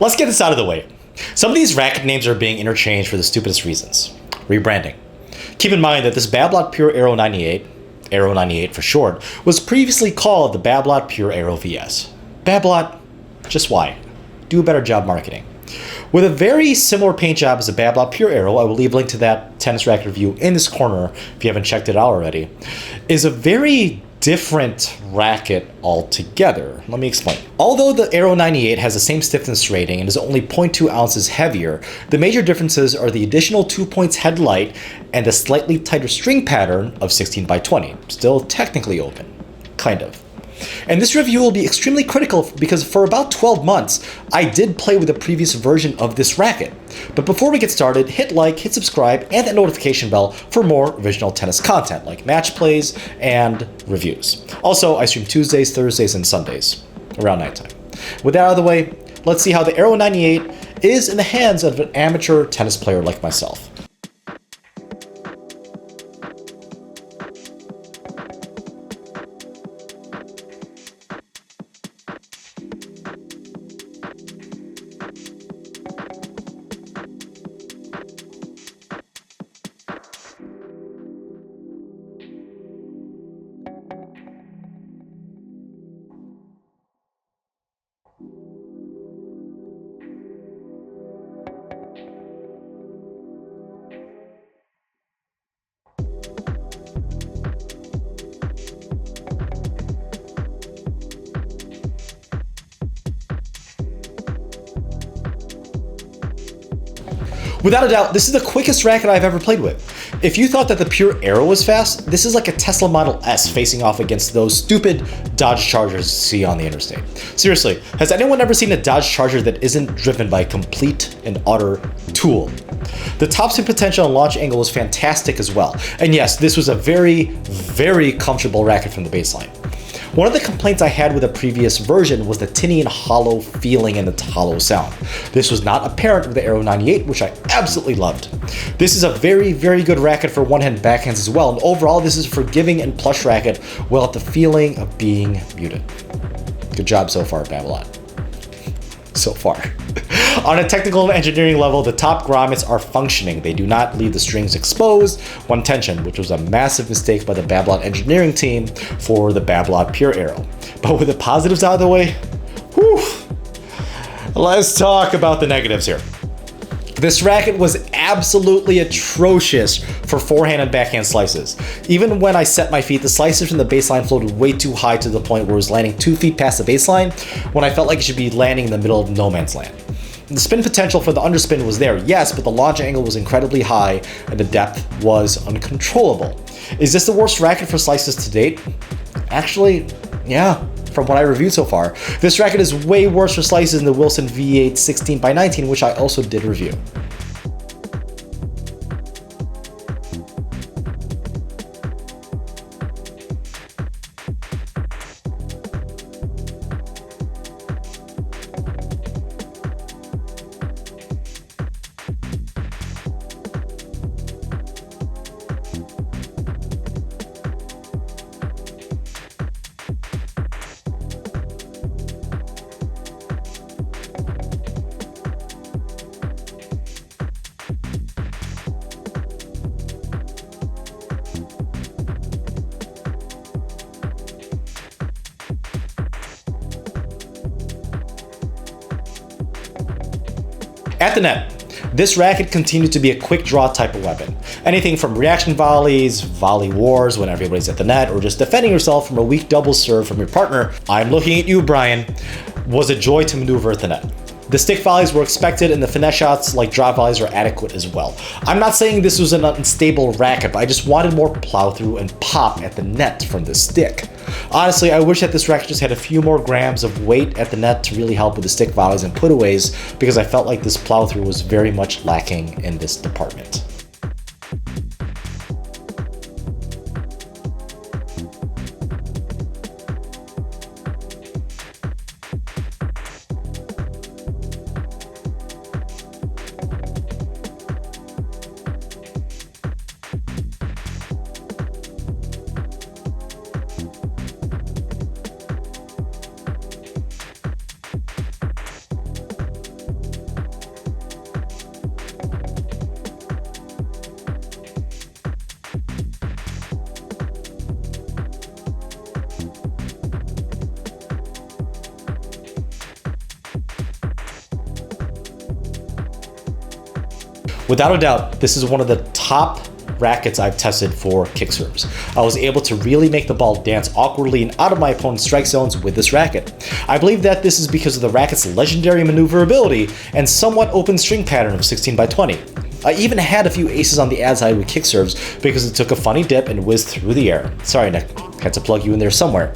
Let's get this out of the way. Some of these racket names are being interchanged for the stupidest reasons. Rebranding. Keep in mind that this Babolat Pure Aero 98, Aero 98 for short, was previously called the Babolat Pure Aero VS. Babolat, just why? Do a better job marketing. With a very similar paint job as the Babolat Pure Aero, I will leave a link to that Tennis Racket review in this corner if you haven't checked it out already, is a very different racket altogether. Let me explain. Although the Aero 98 has the same stiffness rating and is only 0.2 ounces heavier, the major differences are the additional 2 points headlight and the slightly tighter string pattern of 16 by 20. Still technically open. Kind of. And this review will be extremely critical because for about 12 months, I did play with a previous version of this racket. But before we get started, hit like, hit subscribe, and that notification bell for more original tennis content like match plays and reviews. Also, I stream Tuesdays, Thursdays, and Sundays around nighttime. With that out of the way, let's see how the Aero 98 is in the hands of an amateur tennis player like myself. Without a doubt, this is the quickest racket I've ever played with. If you thought that the Pure Aero was fast, this is like a Tesla Model S facing off against those stupid Dodge Chargers you see on the interstate. Seriously, has anyone ever seen a Dodge Charger that isn't driven by a complete and utter tool? The topspin potential and launch angle was fantastic as well. And yes, this was a very, very comfortable racket from the baseline. One of the complaints I had with the previous version was the tinny and hollow feeling and the hollow sound. This was not apparent with the Aero 98, which I absolutely loved. This is a very, very good racket for one-hand backhands as well, and overall this is a forgiving and plush racket without the feeling of being muted. Good job so far, Babolat. So far. On a technical and engineering level, the top grommets are functioning. They do not leave the strings exposed when tensioned, which was a massive mistake by the Babolat engineering team for the Babolat Pure Aero. But with the positives out of the way, whew, let's talk about the negatives here. This racket was absolutely atrocious for forehand and backhand slices. Even when I set my feet, the slices from the baseline floated way too high to the point where it was landing 2 feet past the baseline when I felt like it should be landing in the middle of no man's land. The spin potential for the underspin was there, yes, but the launch angle was incredibly high and the depth was uncontrollable. Is this the worst racket for slices to date? Actually, yeah. From what I reviewed so far, this racket is way worse for slices than the Wilson V8 16 by 19, which I also did review. At the net, this racket continued to be a quick draw type of weapon. Anything from reaction volleys, volley wars when everybody's at the net, or just defending yourself from a weak double serve from your partner, I'm looking at you, Brian, was a joy to maneuver at the net. The stick volleys were expected and the finesse shots like drop volleys are adequate as well. I'm not saying this was an unstable racket, but I just wanted more plow through and pop at the net from the stick. Honestly, I wish that this racket just had a few more grams of weight at the net to really help with the stick volleys and putaways because I felt like this plow through was very much lacking in this department. Without a doubt, this is one of the top rackets I've tested for kick serves. I was able to really make the ball dance awkwardly and out of my opponent's strike zones with this racket. I believe that this is because of the racket's legendary maneuverability and somewhat open string pattern of 16 by 20. I even had a few aces on the ad side with kick serves because it took a funny dip and whizzed through the air. Sorry, Nick, had to plug you in there somewhere.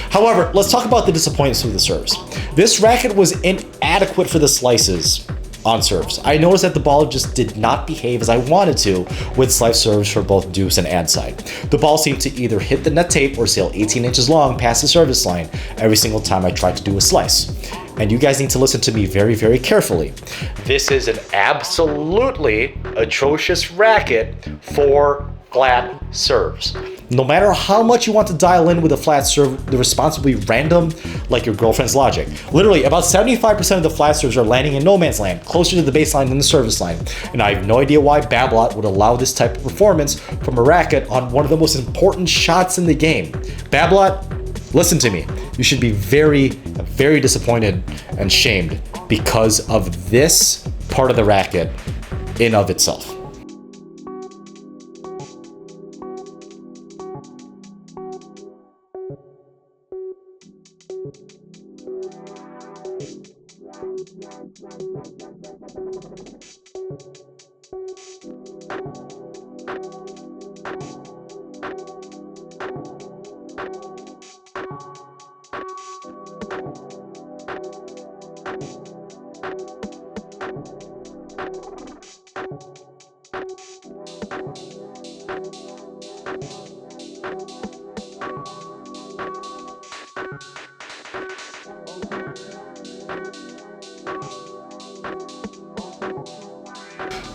However, let's talk about the disappointments with the serves. This racket was inadequate for the slices on serves. I noticed that the ball just did not behave as I wanted to with slice serves for both deuce and ad side. The ball seemed to either hit the net tape or sail 18 inches long past the service line every single time I tried to do a slice. And you guys need to listen to me very, very carefully. This is an absolutely atrocious racket for flat serves. No matter how much you want to dial in with a flat serve, the response will be random, like your girlfriend's logic. Literally, about 75% of the flat serves are landing in no man's land, closer to the baseline than the service line. And I have no idea why Babolat would allow this type of performance from a racket on one of the most important shots in the game. Babolat, listen to me. You should be very, very disappointed and shamed because of this part of the racket in of itself.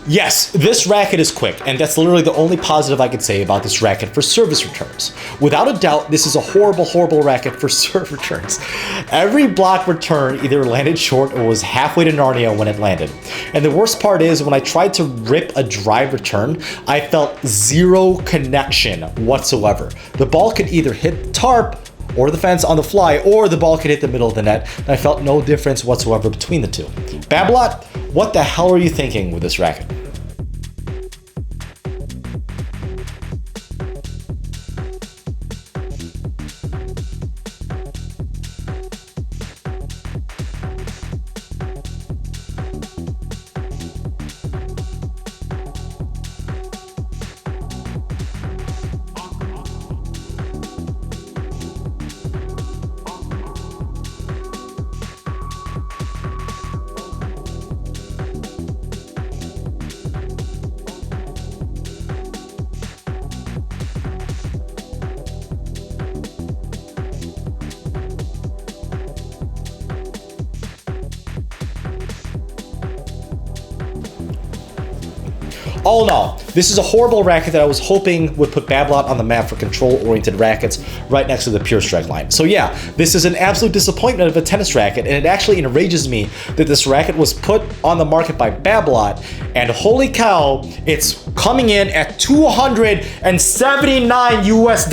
Yes, this racket is quick, and that's literally the only positive I could say about this racket for service returns. Without a doubt, this is a horrible, horrible racket for serve returns. Every block return either landed short or was halfway to Narnia when it landed. And the worst part is, when I tried to rip a drive return, I felt zero connection whatsoever. The ball could either hit the tarp or the fence on the fly, or the ball could hit the middle of the net, and I felt no difference whatsoever between the two. Babolat, what the hell are you thinking with this racket? All in all, this is a horrible racket that I was hoping would put Babolat on the map for control-oriented rackets right next to the Pure Strike line. So yeah, this is an absolute disappointment of a tennis racket, and it actually enrages me that this racket was put on the market by Babolat, and holy cow, it's coming in at $279 US.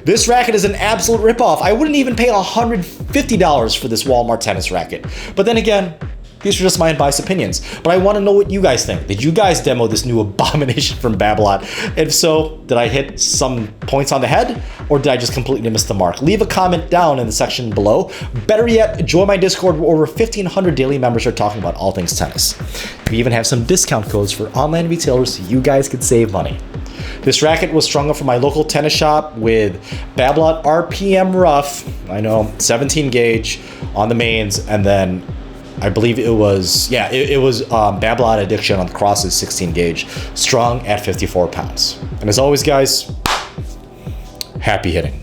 This racket is an absolute ripoff. I wouldn't even pay $150 for this Walmart tennis racket. But then again, these are just my unbiased opinions, but I want to know what you guys think. Did you guys demo this new abomination from Babolat? If so, did I hit some points on the head, or did I just completely miss the mark? Leave a comment down in the section below. Better yet, join my Discord where over 1,500 daily members are talking about all things tennis. We even have some discount codes for online retailers so you guys could save money. This racket was strung up from my local tennis shop with Babolat RPM rough, I know, 17 gauge on the mains, and then I believe it was, yeah, it was Babolat Addiction on the crosses, 16 gauge, strung at 54 pounds. And as always, guys, happy hitting.